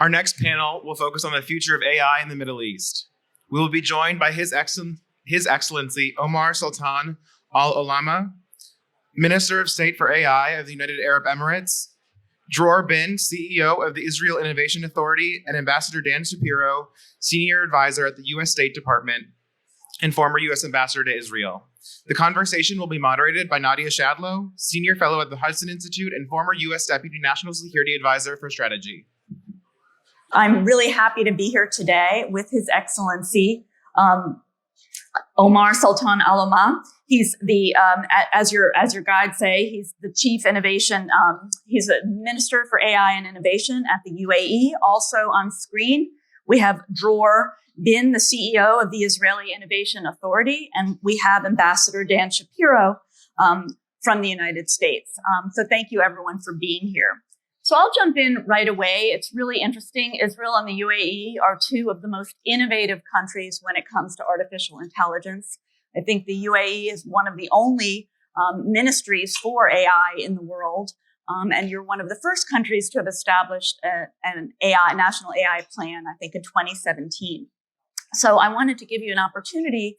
Our next panel will focus on the future of AI in the Middle East. We will be joined by His Excellency Omar Sultan Al-Olama, Minister of State for AI of the United Arab Emirates, Dror bin, CEO of the Israel Innovation Authority, and Ambassador Dan Shapiro, Senior Advisor at the U.S. State Department and former U.S. Ambassador to Israel. The conversation will be moderated by Nadia Schadlow, Senior Fellow at the Hudson Institute and former U.S. Deputy National Security Advisor for Strategy. I'm really happy to be here today with His Excellency Omar Sultan Al-Olama. He's the, as your guides say, he's the Chief Innovation. He's a Minister for AI and Innovation at the UAE. Also on screen, we have Dror bin, the CEO of the Israeli Innovation Authority, and we have Ambassador Dan Shapiro from the United States. So thank you everyone for being here. So I'll jump in right away. It's really interesting. Israel and the UAE are two of the most innovative countries when it comes to artificial intelligence. I think the UAE is one of the only ministries for AI in the world. And you're one of the first countries to have established an national AI plan, I think in 2017. So I wanted to give you an opportunity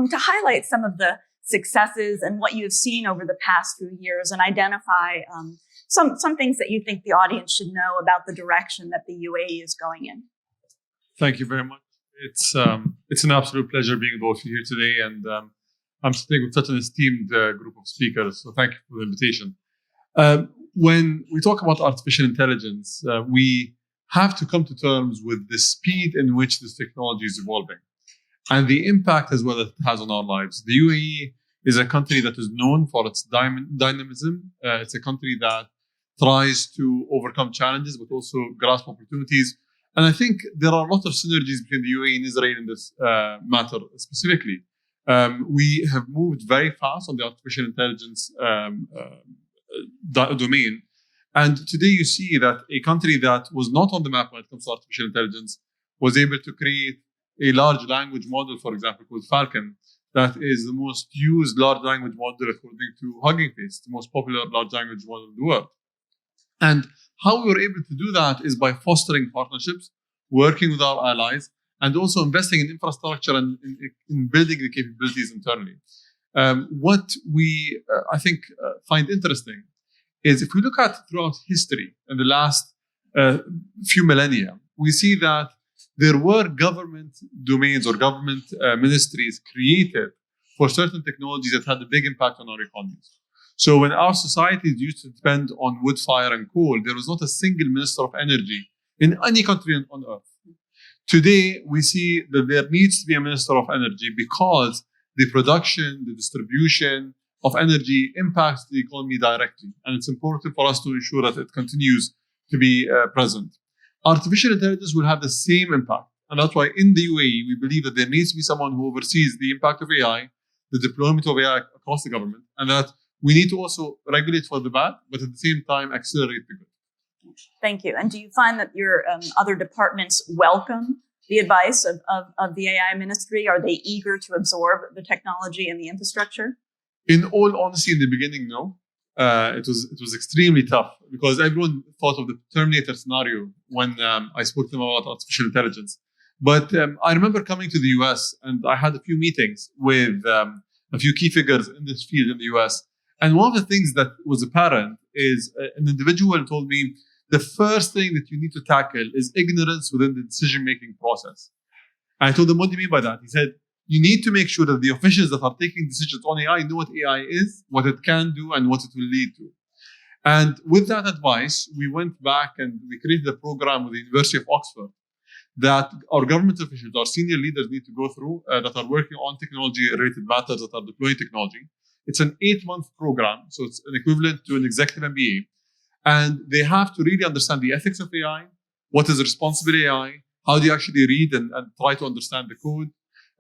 to highlight some of the successes and what you've seen over the past few years and identify some things that you think the audience should know about the direction that the UAE is going in. Thank you very much. It's an absolute pleasure being with both of you here today, and I'm sitting with such an esteemed group of speakers, so thank you for the invitation. When we talk about artificial intelligence, we have to come to terms with the speed in which this technology is evolving and the impact as well that it has on our lives. The UAE is a country that is known for its dynamism. It's a country that tries to overcome challenges, but also grasp opportunities. And I think there are a lot of synergies between the UAE and Israel in this matter specifically. We have moved very fast on the artificial intelligence domain. And today you see that a country that was not on the map when it comes to artificial intelligence was able to create a large language model, for example, called Falcon, that is the most used large language model according to Hugging Face, the most popular large language model in the world. And how we were able to do that is by fostering partnerships, working with our allies, and also investing in infrastructure and in building the capabilities internally. What we, I think, find interesting is if we look at throughout history in the last few millennia, we see that there were government domains or government ministries created for certain technologies that had a big impact on our economies. So when our societies used to depend on wood, fire, and coal, there was not a single minister of energy in any country on earth. Today, we see that there needs to be a minister of energy because the production, the distribution of energy impacts the economy directly. And it's important for us to ensure that it continues to be present. Artificial intelligence will have the same impact. And that's why in the UAE, we believe that there needs to be someone who oversees the impact of AI, the deployment of AI across the government, and that we need to also regulate for the bad, but at the same time, accelerate the good. Thank you. And do you find that your other departments welcome the advice of the AI ministry? Are they eager to absorb the technology and the infrastructure? In all honesty, in the beginning, no. It was extremely tough because everyone thought of the Terminator scenario when I spoke to them about artificial intelligence. But I remember coming to the US and I had a few meetings with a few key figures in this field in the US. And one of the things that was apparent is an individual told me the first thing that you need to tackle is ignorance within the decision-making process. And I told him, what do you mean by that? He said, you need to make sure that the officials that are taking decisions on AI know what AI is, what it can do, and what it will lead to. And with that advice, we went back and we created a program with the University of Oxford that our government officials, our senior leaders need to go through that are working on technology-related matters that are deploying technology. It's an 8-month program, so it's an equivalent to an executive MBA. And they have to really understand the ethics of AI, what is responsible AI, how do you actually read and try to understand the code,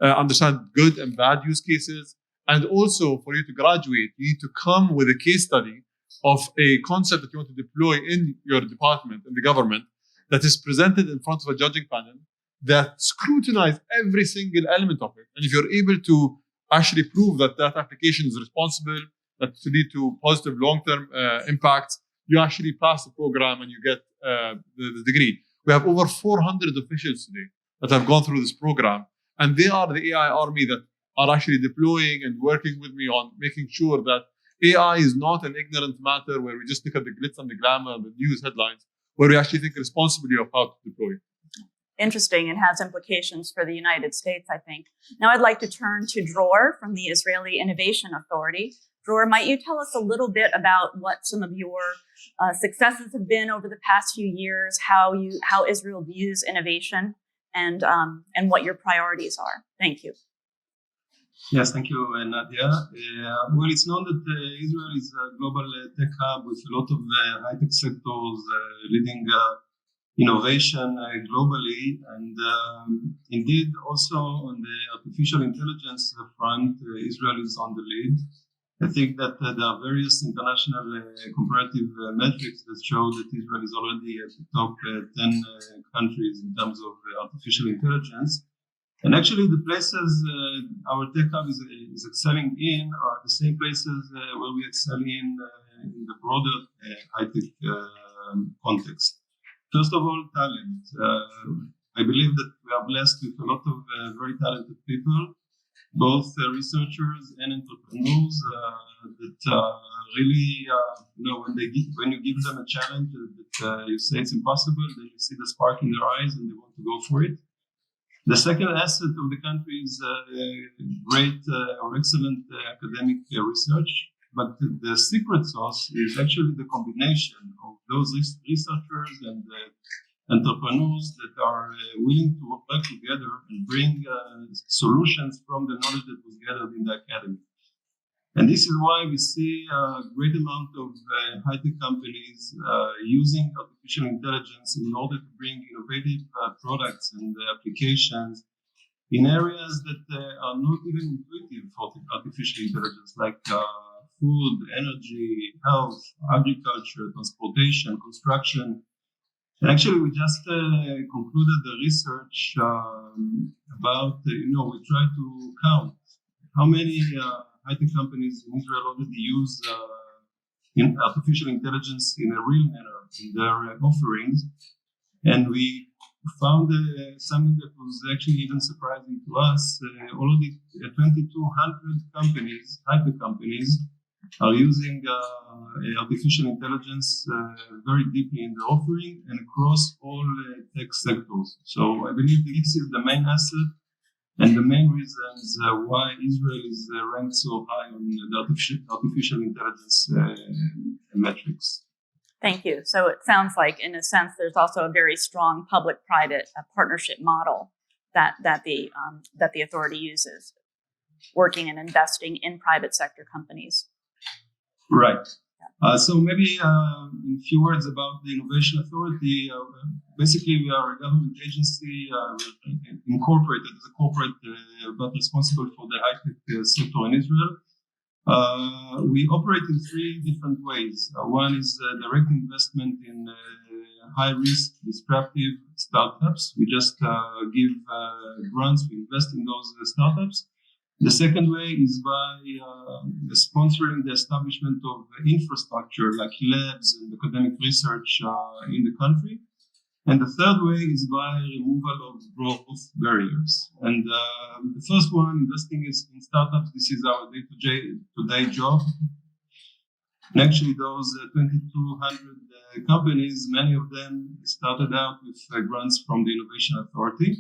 understand good and bad use cases. And also, for you to graduate, you need to come with a case study of a concept that you want to deploy in your department, in the government, that is presented in front of a judging panel that scrutinize every single element of it. And if you're able to actually prove that that application is responsible, that to lead to positive long-term impacts, you actually pass the program and you get the degree. We have over 400 officials today that have gone through this program, and they are the AI army that are actually deploying and working with me on making sure that AI is not an ignorant matter where we just look at the glitz and the glamour and the news headlines, where we actually think responsibly of how to deploy it. Interesting, and has implications for the United States, I think. Now I'd like to turn to Dror from the Israeli Innovation Authority. Dror, might you tell us a little bit about what some of your successes have been over the past few years, how Israel views innovation, and what your priorities are? Thank you. Yes, thank you, Nadia. Well, it's known that Israel is a global tech hub with a lot of high-tech sectors leading innovation globally. And indeed, also on the artificial intelligence front, Israel is on the lead. I think that there are various international comparative metrics that show that Israel is already at the top 10 countries in terms of artificial intelligence. And actually, the places our tech hub is excelling in are the same places where we excel in the broader high-tech context. First of all, talent. I believe that we are blessed with a lot of very talented people, both researchers and entrepreneurs that really, when you give them a challenge that you say it's impossible, then you see the spark in their eyes and they want to go for it. The second asset of the country is great or excellent academic research, but the secret sauce is actually the combination of those researchers and entrepreneurs that are willing to work together and bring solutions from the knowledge that was gathered in the academy. And this is why we see a great amount of high-tech companies using artificial intelligence in order to bring innovative products and applications in areas that are not even intuitive for artificial intelligence, like food, energy, health, agriculture, transportation, construction. And actually, we just concluded the research about, we try to count how many high-tech companies in Israel already use artificial intelligence in a real manner in their offerings. And we found something that was actually even surprising to us. Already 2,200 companies, high-tech companies, are using artificial intelligence very deeply in their offering and across all tech sectors. So I believe this is the main asset and the main reasons why Israel is ranked so high on the artificial intelligence metrics. Thank you. So it sounds like, in a sense, there's also a very strong public-private partnership model that the authority uses, working and investing in private sector companies. Right. So maybe in a few words about the Innovation Authority. Basically, we are a government agency incorporated as a corporate, but responsible for the high-tech sector in Israel. We operate in three different ways. One is direct investment in high-risk, disruptive startups. We just give grants, we invest in those startups. The second way is by sponsoring the establishment of infrastructure like labs and academic research in the country. And the third way is by removal of growth barriers. And the first one, investing in startups, this is our day-to-day job. And actually, those 2,200 companies, many of them started out with grants from the Innovation Authority.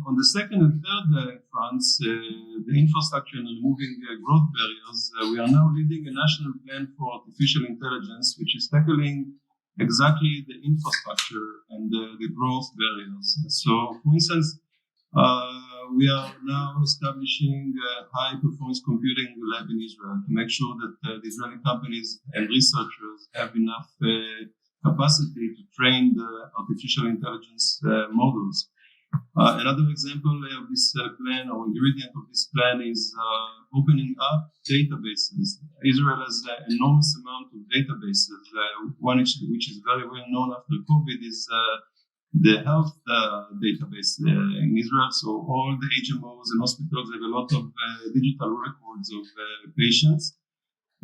On the second and third fronts, the infrastructure and removing growth barriers, we are now leading a national plan for artificial intelligence, which is tackling exactly the infrastructure and the growth barriers. So, for instance, we are now establishing a high-performance computing lab in Israel to make sure that the Israeli companies and researchers have enough capacity to train the artificial intelligence models. Another example of this plan or ingredient of this plan is opening up databases. Israel has an enormous amount of databases. One which is very well known after COVID is the health database in Israel. So all the HMOs and hospitals have a lot of digital records of patients.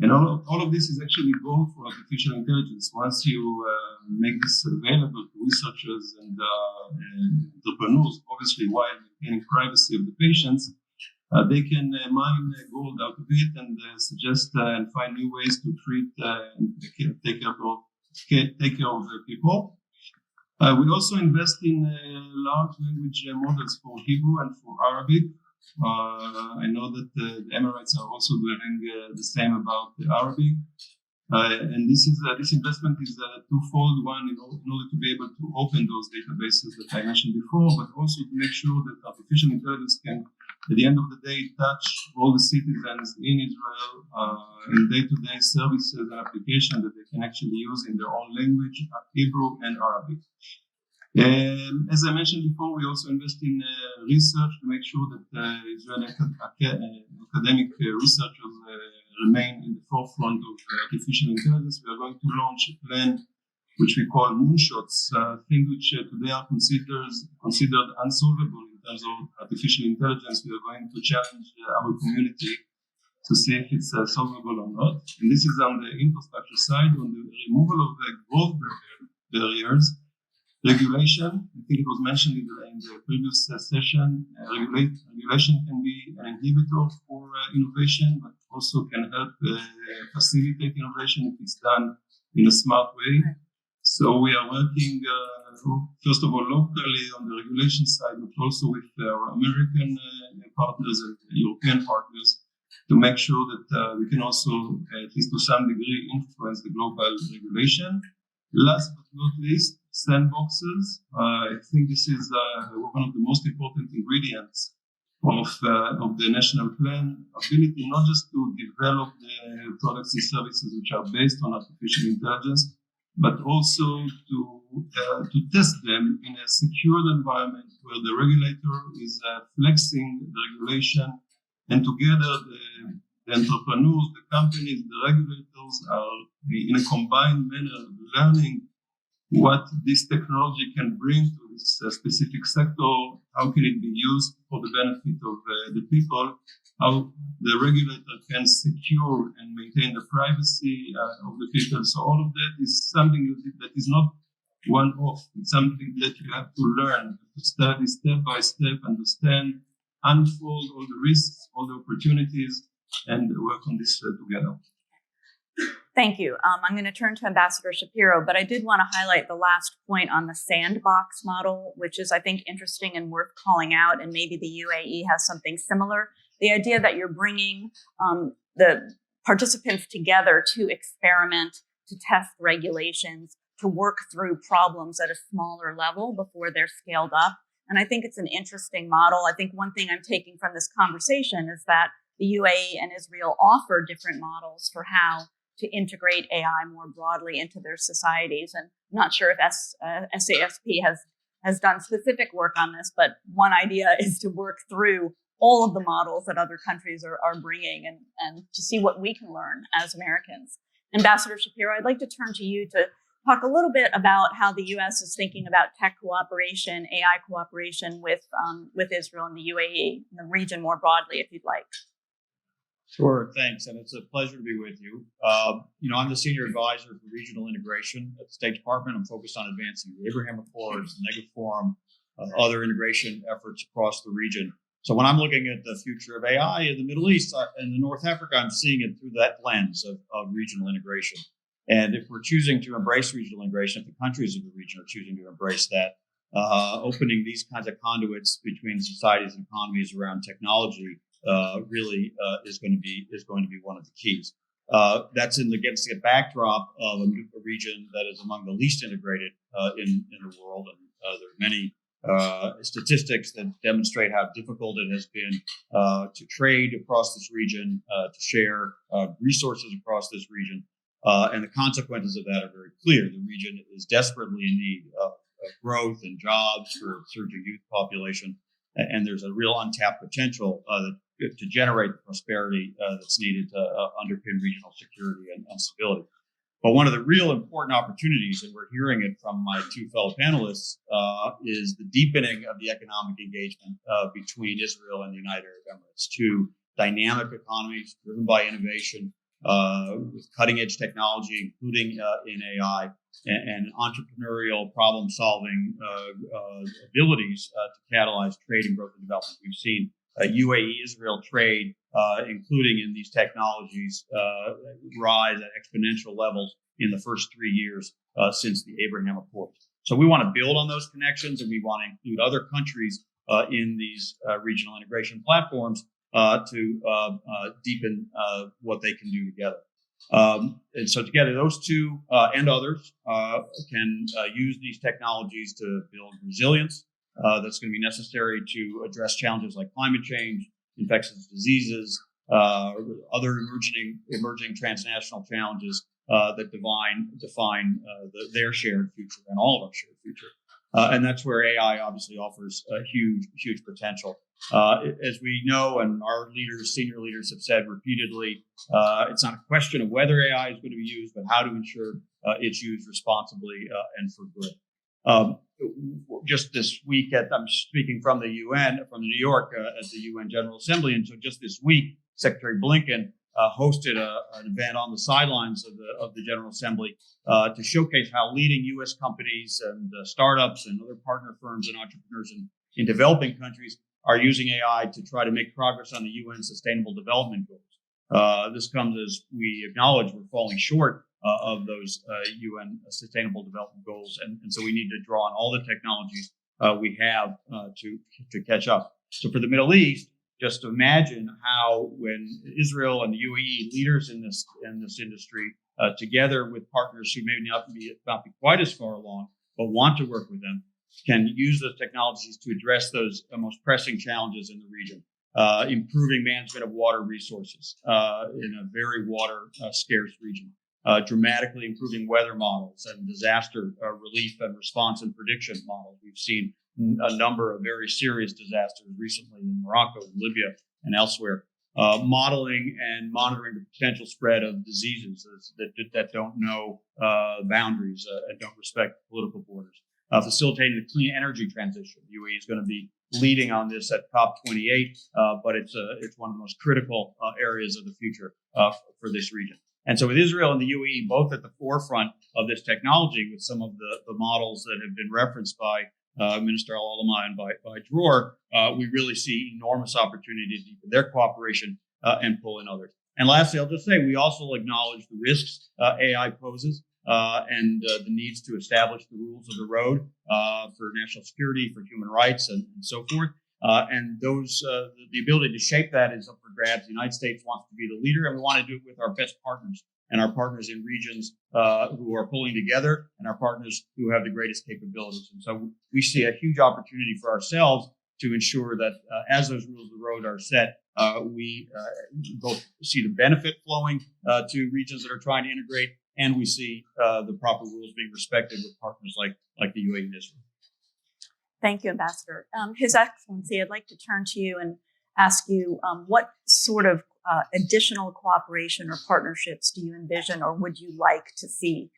And all of this is actually goal for artificial intelligence. Once you make this available to researchers and entrepreneurs, obviously while maintaining privacy of the patients, they can mine gold out of it and suggest and find new ways to treat and take care of people. We also invest in large language models for Hebrew and for Arabic. I know that the Emirates are also doing the same about the Arabic. And this investment is twofold. One, in order to be able to open those databases that I mentioned before, but also to make sure that artificial intelligence can, at the end of the day, touch all the citizens in Israel in day-to-day services and applications that they can actually use in their own language, Hebrew and Arabic. As I mentioned before, we also invest in research to make sure that Israeli academic researchers remain in the forefront of artificial intelligence. We are going to launch a plan which we call moonshots, things which today are considered unsolvable in terms of artificial intelligence. We are going to challenge our community to see if it's solvable or not. And this is on the infrastructure side, on the removal of the growth barriers. Regulation, I think it was mentioned in the previous session, regulation can be an inhibitor for innovation, but also can help facilitate innovation if it's done in a smart way. So we are working, first of all, locally on the regulation side, but also with our American partners and European partners to make sure that we can also, at least to some degree, influence the global regulation. Last but not least, sandboxes. I think this is one of the most important ingredients of the national plan. Ability not just to develop the products and services which are based on artificial intelligence, but also to test them in a secured environment where the regulator is flexing the regulation, and together the entrepreneurs, the companies, the regulators are in a combined manner learning what this technology can bring to this specific sector, how can it be used for the benefit of the people, how the regulator can secure and maintain the privacy of the people. So all of that is something that is not one-off. It's something that you have to learn, to study step by step, understand, unfold all the risks, all the opportunities, and work on this together. Thank you. I'm going to turn to Ambassador Shapiro, but I did want to highlight the last point on the sandbox model, which is, I think, interesting and worth calling out, and maybe the UAE has something similar. The idea that you're bringing the participants together to experiment, to test regulations, to work through problems at a smaller level before they're scaled up. And I think it's an interesting model. I think one thing I'm taking from this conversation is that the UAE and Israel offer different models for how to integrate AI more broadly into their societies. And I'm not sure if SASP has done specific work on this, but one idea is to work through all of the models that other countries are bringing and to see what we can learn as Americans. Ambassador Shapiro, I'd like to turn to you to talk a little bit about how the U.S. is thinking about tech cooperation, AI cooperation with Israel and the UAE, and the region more broadly, if you'd like. Sure, thanks, and it's a pleasure to be with you. I'm the senior advisor for regional integration at the State Department. I'm focused on advancing the Abraham Accords, the Nega Forum, other integration efforts across the region. So when I'm looking at the future of AI in the Middle East and in North Africa, I'm seeing it through that lens of regional integration. And if we're choosing to embrace regional integration, if the countries of the region are choosing to embrace that, opening these kinds of conduits between societies and economies around technology really is going to be one of the keys. That's against the backdrop of a region that is among the least integrated in the world, and there are many statistics that demonstrate how difficult it has been to trade across this region, to share resources across this region, and the consequences of that are very clear. The region is desperately in need of growth and jobs for a surging youth population, and there's a real untapped potential to generate the prosperity that's needed to underpin regional security and stability. But one of the real important opportunities, and we're hearing it from my two fellow panelists, is the deepening of the economic engagement between Israel and the United Arab Emirates, two dynamic economies driven by innovation, with cutting edge technology, including in AI and entrepreneurial problem solving abilities to catalyze trade and growth and development. We've seen UAE-Israel trade, including in these technologies, rise at exponential levels in the first 3 years since the Abraham Accords. So we want to build on those connections, and we want to include other countries in these regional integration platforms to deepen what they can do together. And so together, those two and others can use these technologies to build resilience that's going to be necessary to address challenges like climate change, infectious diseases, other emerging transnational challenges that define their shared future and all of our shared future. And that's where AI obviously offers a huge potential. As we know, and our senior leaders have said repeatedly, it's not a question of whether AI is going to be used, but how to ensure it's used responsibly and for good. Just this week, I'm speaking from the UN, from New York at the UN General Assembly, and so just this week, Secretary Blinken hosted an event on the sidelines of the General Assembly to showcase how leading U.S. companies and startups and other partner firms and entrepreneurs in developing countries are using AI to try to make progress on the UN Sustainable Development Goals. This comes as we acknowledge we're falling short of those UN Sustainable Development Goals, and so we need to draw on all the technologies we have to catch up. So for the Middle East, just imagine how when Israel and the UAE, leaders in this industry, together with partners who may not be quite as far along, but want to work with them, can use those technologies to address those most pressing challenges in the region, improving management of water resources in a very water scarce region, dramatically improving weather models and disaster relief and response and prediction models. We've seen a number of very serious disasters recently in Morocco, Libya, and elsewhere. Modeling and monitoring the potential spread of diseases that don't know boundaries and don't respect political borders. Facilitating the clean energy transition. The UAE is going to be leading on this at COP28, but it's one of the most critical areas of the future for this region. And so with Israel and the UAE both at the forefront of this technology, with some of the models that have been referenced by Minister Olama and by Dror, we really see enormous opportunity to deepen their cooperation and pull in others. And lastly, I'll just say we also acknowledge the risks AI poses and the needs to establish the rules of the road for national security, for human rights, and so forth. And the ability to shape that is up for grabs. The United States wants to be the leader, and we want to do it with our best partners and our partners in regions who are pulling together, and our partners who have the greatest capabilities. And so we see a huge opportunity for ourselves to ensure that as those rules of the road are set, we both see the benefit flowing to regions that are trying to integrate, and we see the proper rules being respected with partners like the UAE and Israel. Thank you, Ambassador. His Excellency, I'd like to turn to you and ask you what sort of additional cooperation or partnerships do you envision or would you like to see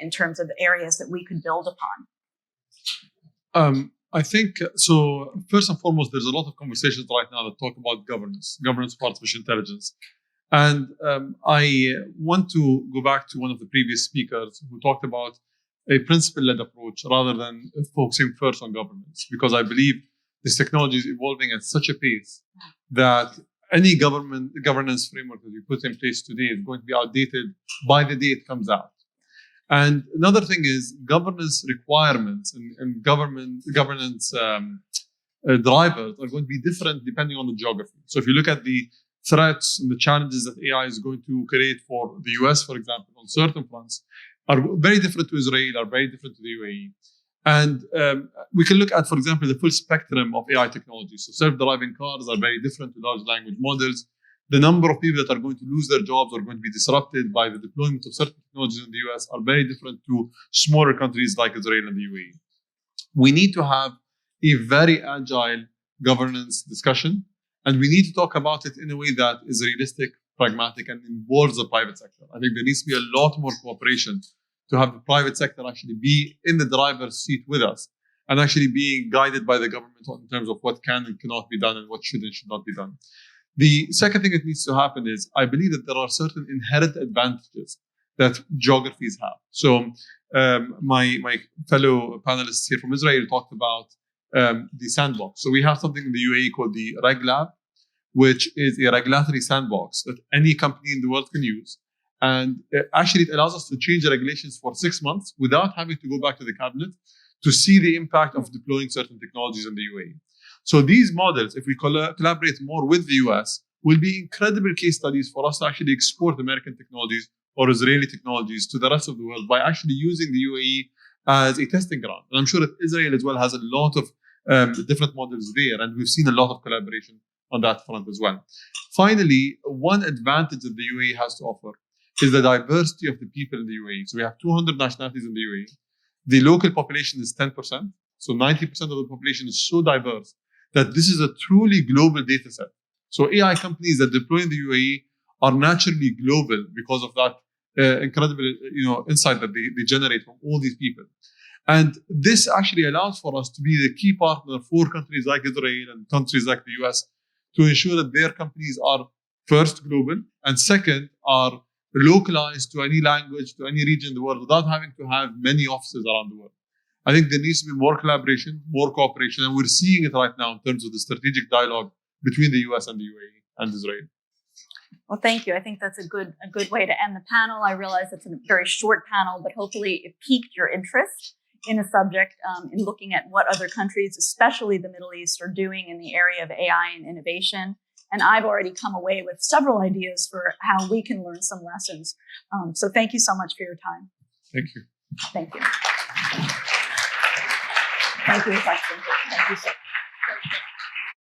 in terms of areas that we could build upon? I think, so first and foremost, there's a lot of conversations right now that talk about governance of artificial intelligence. And I want to go back to one of the previous speakers who talked about a principle-led approach rather than focusing first on governance, because I believe this technology is evolving at such a pace that any governance framework that you put in place today is going to be outdated by the day it comes out. And another thing is governance requirements and governance drivers are going to be different depending on the geography. So if you look at the threats and the challenges that AI is going to create for the US, for example, on certain fronts, are very different to Israel, are very different to the UAE. And we can look at, for example, the full spectrum of AI technology. So self-driving cars are very different to large language models. The number of people that are going to lose their jobs or going to be disrupted by the deployment of certain technologies in the US are very different to smaller countries like Israel and the UAE. We need to have a very agile governance discussion, and we need to talk about it in a way that is realistic, pragmatic, and involves the private sector. I think there needs to be a lot more cooperation to have the private sector actually be in the driver's seat with us and actually being guided by the government in terms of what can and cannot be done and what should and should not be done. The second thing that needs to happen is I believe that there are certain inherent advantages that geographies have. So my fellow panelists here from Israel talked about the sandbox. So we have something in the UAE called the Reg Lab, which is a regulatory sandbox that any company in the world can use. And actually, it allows us to change the regulations for 6 months without having to go back to the cabinet to see the impact of deploying certain technologies in the UAE. So these models, if we collaborate more with the US, will be incredible case studies for us to actually export American technologies or Israeli technologies to the rest of the world by actually using the UAE as a testing ground. And I'm sure that Israel as well has a lot of different models there, and we've seen a lot of collaboration on that front as well. Finally, one advantage that the UAE has to offer is the diversity of the people in the UAE. So we have 200 nationalities in the UAE. The local population is 10%. So 90% of the population is so diverse that this is a truly global data set. So AI companies that deploy in the UAE are naturally global because of that incredible insight that they generate from all these people. And this actually allows for us to be the key partner for countries like Israel and countries like the US to ensure that their companies are first global and second are localized to any language, to any region in the world without having to have many offices around the world. I think there needs to be more collaboration, more cooperation, and we're seeing it right now in terms of the strategic dialogue between the US and the UAE and Israel. Well, thank you. I think that's a good way to end the panel. I realize it's a very short panel, but hopefully it piqued your interest in the subject, in looking at what other countries, especially the Middle East, are doing in the area of AI and innovation. And I've already come away with several ideas for how we can learn some lessons. So thank you so much for your time. Thank you. Thank you. Thank you, Hudson. Thank you so much.